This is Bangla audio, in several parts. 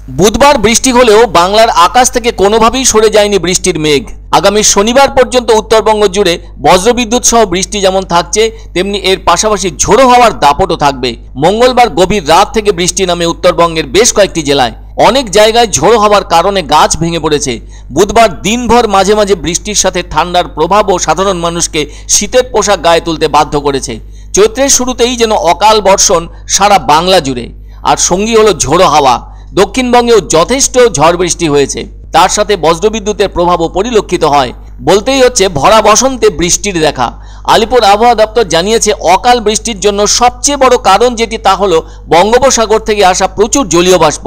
বুধবার বৃষ্টি হলেও বাংলার আকাশ থেকে কোনোভাবেই সরে যায়নি বৃষ্টির মেঘ। আগামী শনিবার পর্যন্ত উত্তরবঙ্গ জুড়ে বজ্রবিদ্যুৎ সহ বৃষ্টি যেমন থাকছে, তেমনি এর পাশাপাশি ঝোড়ো হাওয়ার দাপটও থাকবে। মঙ্গলবার গভীর রাত থেকে বৃষ্টি নামে উত্তরবঙ্গের বেশ কয়েকটি জেলায়। অনেক জায়গায় ঝোড়ো হাওয়ার কারণে গাছ ভেঙে পড়েছে। বুধবার দিনভর মাঝে মাঝে বৃষ্টির সাথে ঠান্ডার প্রভাবও সাধারণ মানুষকে শীতের পোশাক গায়ে তুলতে বাধ্য করেছে। চৈত্রের শুরুতেই যেন অকাল বর্ষণ সারা বাংলা জুড়ে, আর সঙ্গী হলো ঝোড়ো হাওয়া। দক্ষিণবঙ্গেও যথেষ্ট ঝড় বৃষ্টি হয়েছে, তার সাথে বজ্রবিদ্যুতের প্রভাবও পরিলক্ষিত হয়। বলতেই হচ্ছে ভরা বসন্তে বৃষ্টির দেখা। আলিপুর আবহাওয়া দপ্তর জানিয়েছে, অকাল বৃষ্টির জন্য সবচেয়ে বড় কারণ যেটি তা হলো বঙ্গোপসাগর থেকে আসা প্রচুর জলীয় বাষ্প,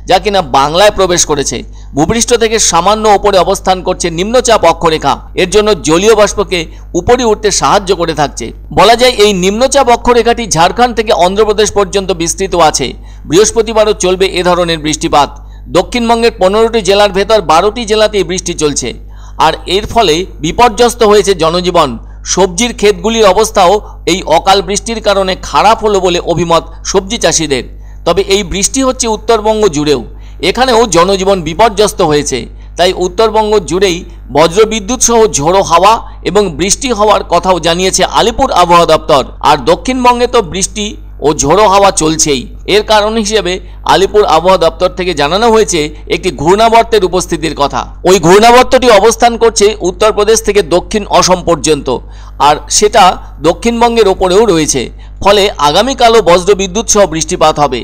যা কিনা বাংলায় প্রবেশ করেছে। ভূপৃষ্ঠ থেকে সামান্য ওপরে অবস্থান করছে নিম্নচাপ অক্ষরেখা। এর জন্য জলীয় বাষ্পকে উপরে উঠতে সাহায্য করে থাকছে। বলা যায় এই নিম্নচাপ অক্ষরেখাটি ঝাড়খণ্ড থেকে অন্ধ্রপ্রদেশ পর্যন্ত বিস্তৃত আছে। বৃহস্পতিবারও চলবে এ ধরনের বৃষ্টিপাত। দক্ষিণবঙ্গের 15টি জেলার ভেতর 12টি জেলাতে বৃষ্টি চলছে, আর এর ফলে বিপর্যস্ত হয়েছে জনজীবন। সবজির ক্ষেতগুলির অবস্থাও এই অকাল বৃষ্টির কারণে খারাপ হলো বলে অভিমত সবজি চাষিদের। তবে এই বৃষ্টি হচ্ছে উত্তরবঙ্গ জুড়েও, এখানেও জনজীবন বিপর্যস্ত হয়েছে। তাই উত্তরবঙ্গ জুড়েই বজ্রবিদ্যুৎ সহ ঝোড়ো হাওয়া এবং বৃষ্টি হওয়ার কথাও জানিয়েছে আলিপুর আবহাওয়া দপ্তর। আর দক্ষিণবঙ্গে তো বৃষ্টি ও ঝোড়ো হাওয়া চলছেই। এর কারণ হিসেবে আলিপুর আবহাওয়া দপ্তর থেকে জানানো হয়েছে একটি ঘূর্ণাবর্তের উপস্থিতির কথা। ওই ঘূর্ণাবর্তটি অবস্থান করছে উত্তরপ্রদেশ থেকে দক্ষিণ অসম পর্যন্ত, আর সেটা দক্ষিণবঙ্গের ওপরেও রয়েছে। ফলে আগামীকালও বজ্রবিদ্যুৎ সহ বৃষ্টিপাত হবে।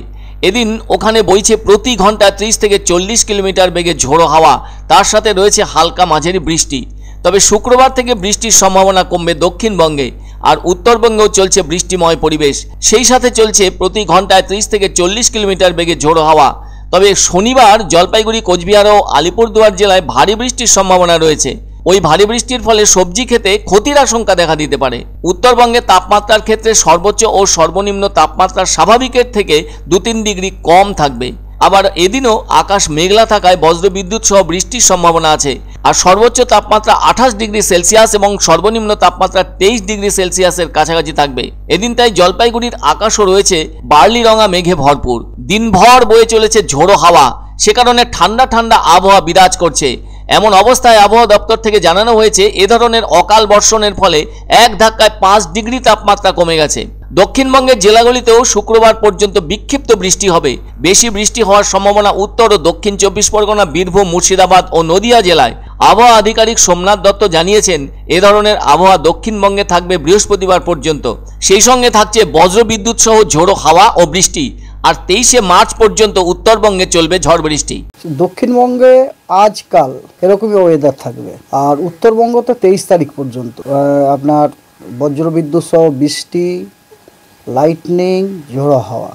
এদিন ওখানে বইছে প্রতি ঘন্টায় 30 থেকে 40 কিলোমিটার বেগে ঝোড়ো হাওয়া, তার সাথে রয়েছে হালকা মাঝারি বৃষ্টি। তবে শুক্রবার থেকে বৃষ্টির সম্ভাবনা কমবে দক্ষিণবঙ্গে, আর উত্তরবঙ্গেও চলছে বৃষ্টিময় পরিবেশ। সেই সাথে চলছে প্রতি ঘন্টায় 30 থেকে 40 কিলোমিটার বেগে ঝোড়ো হাওয়া। তবে শনিবার জলপাইগুড়ি, কোচবিহার ও আলিপুরদুয়ার জেলায় ভারী বৃষ্টির সম্ভাবনা রয়েছে। ওই ভারী বৃষ্টির ফলে সবজি খেতে ক্ষতির আশঙ্কা দেখা দিতে পারে। উত্তরবঙ্গে তাপমাত্রার ক্ষেত্রে সর্বোচ্চ ও সর্বনিম্ন তাপমাত্রা স্বাভাবিকের থেকে 2-3 ডিগ্রি কম থাকবে। আবার এদিনও আকাশ মেঘলা থাকায় বজ্রবিদ্যুৎ সহ বৃষ্টির সম্ভাবনা আছে। আর সর্বোচ্চ তাপমাত্রা 28 ডিগ্রি সেলসিয়াস এবং সর্বনিম্ন তাপমাত্রা 23 ডিগ্রি সেলসিয়াসের কাছাকাছি থাকবে। এদিন তাই জলপাইগুড়ির আকাশও রয়েছে বার্লি রঙা মেঘে ভরপুর। দিনভর বয়ে চলেছে ঝোড়ো হাওয়া, সে কারণে ঠান্ডা ঠান্ডা আবহাওয়া বিরাজ করছে। এমন অবস্থায় আবহাওয়া দপ্তর থেকে জানানো হয়েছে, এ ধরনের অকাল বর্ষণের ফলে এক ধাক্কায় 5 ডিগ্রি তাপমাত্রা কমে গেছে। দক্ষিণবঙ্গের জেলাগুলিতেও শুক্রবার পর্যন্ত বিক্ষিপ্ত বৃষ্টি হবে। বেশি বৃষ্টি হওয়ার সম্ভাবনা উত্তর ও দক্ষিণ 24 পরগনা, বীরভূম, মুর্শিদাবাদ ও নদিয়া জেলায়। আবহাওয়া আধিকারিক সোমনাথ দত্ত জানিয়েছেন, এ ধরনের আবহাওয়া দক্ষিণবঙ্গে থাকবে বৃহস্পতিবার পর্যন্ত। সেই সঙ্গে থাকছে বজ্রবিদ্যুৎ সহ ঝোড়ো হাওয়া ও বৃষ্টি। আর 23শে মার্চ পর্যন্ত উত্তরবঙ্গে চলবে ঝড় বৃষ্টি। দক্ষিণবঙ্গে আজকাল এরকমই ওয়েদার থাকবে, আর উত্তরবঙ্গতে 23 তারিখ পর্যন্ত আপনার বজ্রবিদ্যুৎ সহ বৃষ্টি, লাইটনিং, ঝোড়ো হাওয়া।